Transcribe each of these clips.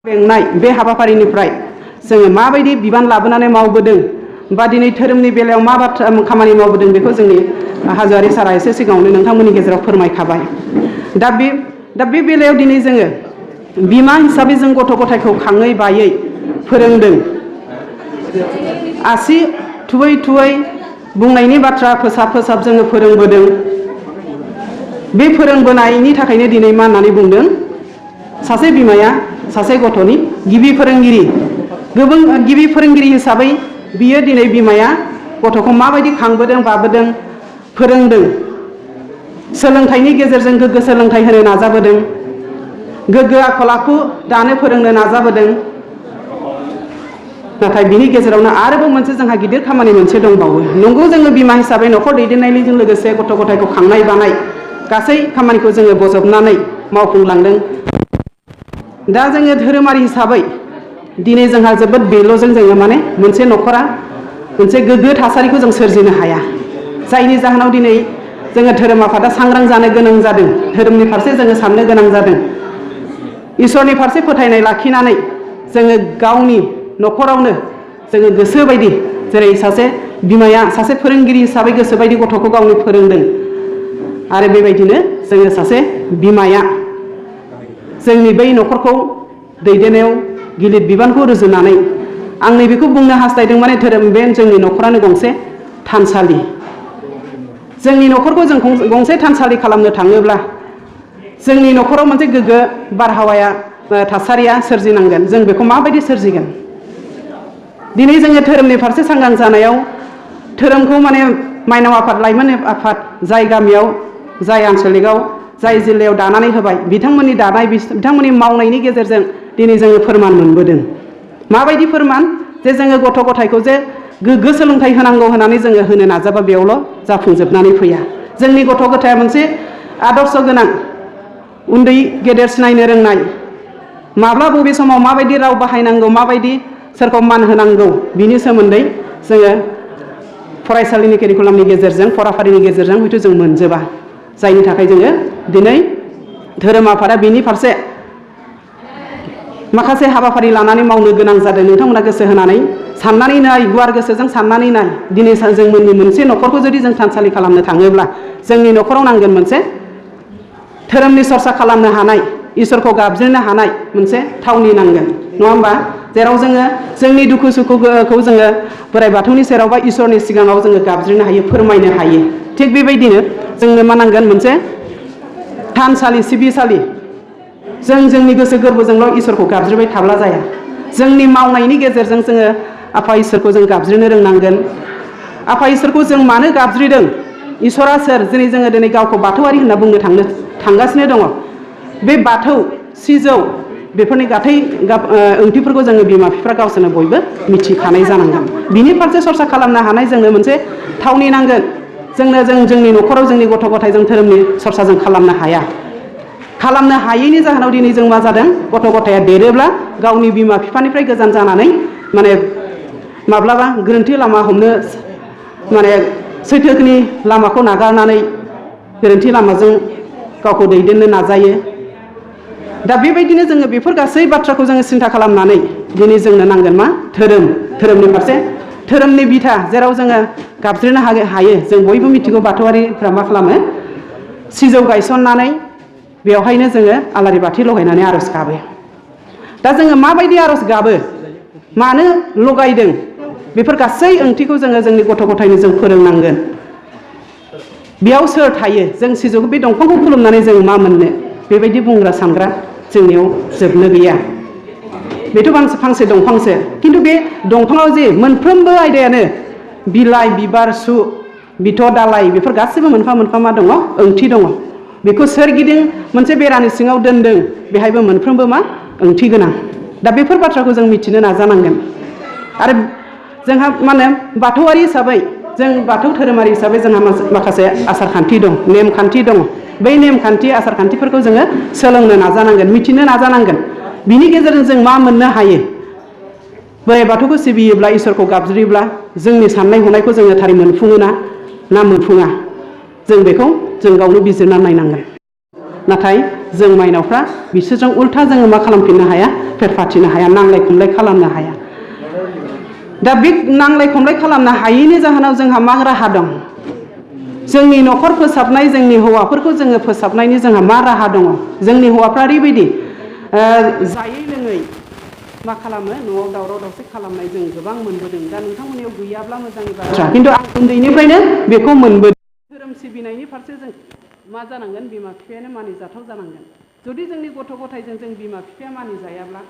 बेंनाय बे हाबाफारिनिफ्राय जोङो माबायदि बिबान लाबोनानै मावबोदों बा दिनै धोरोमनि बेलायाव मा बाथ्रा खामानि मावबोदों बेखौ जोंनि हाजोआरि सारा एसे सिगाङावनो नोंथांमोननि गेजेराव फोरमायखाबाय। दा बे बेलायाव दिनै जोङो बिमा हिसाबै जों गथ' गथायखौ खाङै बायै फोरोंदों। आसि थुयै थुयै बुंनायनि बाथ्रा फोसाब जोङो फोरोंबोदों। बे फोरोंबोनायनि थाखायनो दिनै मा होननानै बुंदों, सासे बिमाया सासे गथ'नि गिबि फोरोंगिरि हिसाबै बियो दिनै बिमाया गथ'खौ माबायदि खांबोदों बाबोदों फोरोंदों। सोलोंथाइनि गेजेरजों गोग्गो सोलोंथाइ होनो नाजाबोदों, गोग्गो आखल आखु दानो फोरोंनो नाजाबोदों। नाथाय बिनि गेजेरावनो आरोबाव मोनसे जोंहा गिदिर खामानि मोनसे दंबावो। नंगौ, जोङो बिमा हिसाबै न'खर दैदेननायजों लोगोसे गथ' गथायखौ खांनाय बानाय गासै खामानिखौ जोङो बजबनानै मावफुंलांदों। दा जोङो धोरोमारि हिसाबै दिनै जोंहा जोबोद बेल'जों जोङो मोनसे न'खरा मोनसे गोग्गो थासारिखौ जों सोरजिनो हाया। जायनि जाहोनाव दिनै जोङो धोरोम आफादा सांग्रां जानो गोनां जादों। धोरोमनि फारसे जोङो साननो गोनां जादों। इसोरनि फारसे फोथायनाय लाखिनानै जोङो गावनि न'खरावनो जोङो गोसोबायदि, जेरै सासे बिमाया सासे फोरोंगिरि हिसाबै गोसोबायदि गथ'खौ गावनो फोरोंदों, आरो बेबायदिनो जोङो सासे बिमाया जोंनि बै न'खरखौ दैदेननायाव गिलिर बिबानखौ रुजुनानै आं नैबेखौ बुंनो हास्थायदों, धोरोम बे जोंनि न'खरानो गंसे थानसालि। जोंनि न'खरखौ जों गंसे थानसालि खालामनो थाङोब्ला जोंनि न'खराव मोनसे गोग्गो बारहावाया थासारिया सोरजिनांगोन। जों बेखौ माबायदि सोरजिगोन? दिनै जोङो धोरोमनि फारसे सांग्रां जानायाव धोरोमखौ माइनाव आफाद, लाइमोन आफाद जाय गामियाव, जाय आन्सलिकआव, जाय जिल्लायाव दानानै होबाय, बिथांमोननि मावनायनि गेजेरजों दिनै जोङो फोरमान मोनबोदों। माबायदि फोरमान? जे जोङो गथ' गथायखौ जे गोग्गो सोलोंथाइ होनांगौ होननानै जोङो होनो नाजाबा बेयावल' जाफुंजोबनानै फैया। जोंनि गथ' गथाया मोनसे आदर्श गोनां, उन्दै गेदेर सिनायनो रोंनाय, माब्ला बबे समाव माबायदि राव बाहायनांगौ, माबायदि सोरखौ मान होनांगौ, बिनि सोमोन्दै जोङो फरायसालिनि केरिकुलामनि गेजेरजों, फराफारिनि गेजेरजों हयथ' जों मोनजोबा। जायनि थाखाय जोङो दिनै धोरोम आफादा बिनि फारसे माखासे हाबाफारि लानानै मावनो गोनां जादों। नोंथांमोना गोसो होनानै साननानै नाय, गुवार गोसोजों साननानै नाय। दिनै जोंनि मोनसे न'खरखौ जुदि जों थानसालि खालामनो थाङोब्ला जोंनि न'खराव नांगोन मोनसे धोरोमनि सरसा खालामनो हानाय, इसोरखौ गाबज्रिनो हानाय मोनसे थावनि नांगोन, नङा होमबा? जेराव जोङो जोंनि दुखु सुखुखौ जोङो बोराइ बाथौनि सेराव बा इसोरनि सिगाङाव जोङो गाबज्रिनो हायो, फोरमायनो हायो। थिग बेबायदिनो जोंनो मा नांगोन? मोनसे थानसालि, सिबिसालि। जोंनि गोसो गोरबोजोंल' इसोरखौ गाबज्रिबाय थाब्ला जाया। जोंनि मावनायनि गेजेरजों जोङो आफा इसोरखौ जों गाबज्रिनो रोंनांगोन। आफा इसोरखौ जों मानो गाबज्रिदों? इसोरा सोर? जोङो दिनै गावखौ बाथौआरि होनना बुंनो थांगासिनो दङ। बे बाथौ, सिजौ, बेफोरनि गासै ओंथिफोरखौ जोङो बिमा बिफा गावसोरनो बयबो मिथिखानाय जानांगोन। बिनि फारसे सरसा खालामनो हानाय जोंनो मोनसे थावनि नांगोन। जोंनि न'खराव जोंनि गथ' गथायजों धोरोमनि सरसा जों खालामनो हाया। खालामनो हायैनि जाहोनाव दिनै जों मा जादों? गथ' गथाया देरोब्ला गावनि बिमा बिफानिफ्राय गोजान जानानै माब्लाबा गोरोन्थि लामा हमनो, सैथोनि लामाखौ नागारनानै गोरोन्थि लामाजों गावखौ दैदेननो नाजायो। दा बेबायदिनो जोङो बेफोर गासै बाथ्राखौ जोङो सिन्था खालामनानै दिनै जोंनो नांगोन मा? धोरोमनि फारसे, धोरोमनि बिथा, जेराव जोङो गाबज्रिनो हायो। जों बयबो मिथिगौ बाथौआरिफ्रा मा खालामो? सिजौ गायसननानै बेवहायनो जोङो आलारि बाथि लगायनानै आर'ज गाबो। दा जोङो माबायदि आर'ज गाबो, मानो लगायदों, बेफोर गासै ओंथिखौ जोङो जोंनि गथ' गथायनो जों फोरोंनांगोन। बेयाव सोर थायो? जों सिजौखौ, बे दंफांखौ खुलुमनानै जों मा मोननो? बेबायदि बुंग्रा सानग्रा जोंनियाव जोबनो गैया। बेथ' फांसे दंफांसो, खिन्थु बे दंफाङाव जे मोनफ्रोमबो आयदायानो बिलाइ, बिबार, सु, बिथ', दालाइ, बेफोर गासैबो मोनफा मोनफा मा दङ? ओंथि दङ। बेखौ सोरगिदिं मोनसे बेरानि सिङाव दोनदों, बेहायबो मोनफ्रोमबो मा? ओंथि गोनां। दा बेफोर बाथ्राखौ जों मिथिनो नाजानांगोन। आरो जोंहा बाथौआरि हिसाबै, जों बाथौ धोरोमारि हिसाबै जोंहा माखासे आसार खान्थि दं, नेमखान्थि दं। बै नेमखान्थि, आसार खान्थिफोरखौ जोङो सोलोंनो नाजानांगोन, मिथिनो नाजानांगोन। बिनि गेजेरजों जों मा मोननो हायो? बोराइ बाथौखौ सिबियोब्ला, इसोरखौ गाबज्रियोब्ला जोंनि साननाय हनायखौ जोङो थारै मोनफुङो ना मोनफुङा? जों बेखौ जों गावनो बिजिरना नायनांगोन। नाथाय जों माइनावफ्रा बिसोरजों उल्था जोङो मा खालामफिननो हाया फेर फाथिनो हाया नांलाय खमलाय खालामनो हाया दा बे नांलाय खमलाय खालामनो हायैनि जाहोनाव जोंहा मा राहा दं जोंनि न'खर फोसाबनाय जोंनि हौवाफोरखौ जोङो फोसाबनायनि जोंहा मा राहा दङ जोंनि हौवाफ्रा ओरैबायदि जायै लोङै मा खालामो न'आव दावराव दावसि खालामनाय जों गोबां मोनबोदों दा नोंथांमोननियाव गैयाब्ला मोजांनि बाथ्रा खिन्थु आं उन्दैनिफ्रायनो बेखौ मोनबोदों धोरोम सिबिनायनि फारसे जों मा जानांगोन बिमा बिफायानो मानिजाथाव जानांगोन जुदि जोंनि गथ' गथायजों जों बिमा बिफाया मानिजायाब्ला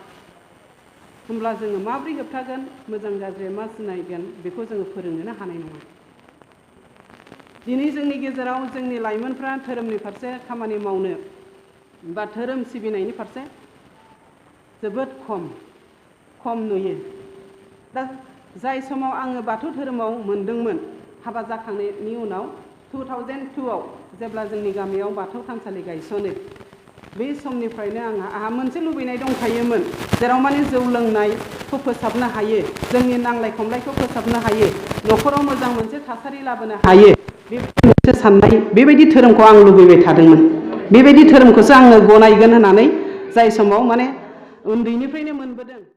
होमब्ला जोङो माबोरै होबथागोन मोजां गाज्रि मा सिनायगोन बेखौ जोङो फोरोंनोनो हानाय नङा दिनै जोंनि गेजेराव जोंनि लाइमोनफ्रा धोरोमनि फारसे खामानि मावनो बा धोरोम सिबिनायनि फारसे जोबोद खम नुयो दा जाय समाव आङो बाथौ धोरोमाव मोनदोंमोन हाबा जाखांनायनि उनाव 2002आव जेब्ला जोंनि गामियाव बाथौ थानसालि गायसनो बे समनिफ्रायनो आंहा मोनसे लुबैनाय दंखायोमोन जेराव माने जौ लोंनायखौ फोसाबनो हायो जोंनि नांलाय खमलायखौ फोसाबनो हायो न'खराव मोजां मोनसे थासारि लाबोनो हायो बेबायदि मोनसे साननाय बेबायदि धोरोमखौ आं लुबैबाय थादोंमोन बेबायदि धोरोमखौसो आङो गनायगोन होननानै जाय समाव माने उन्दैनिफ्रायनो मोनबोदों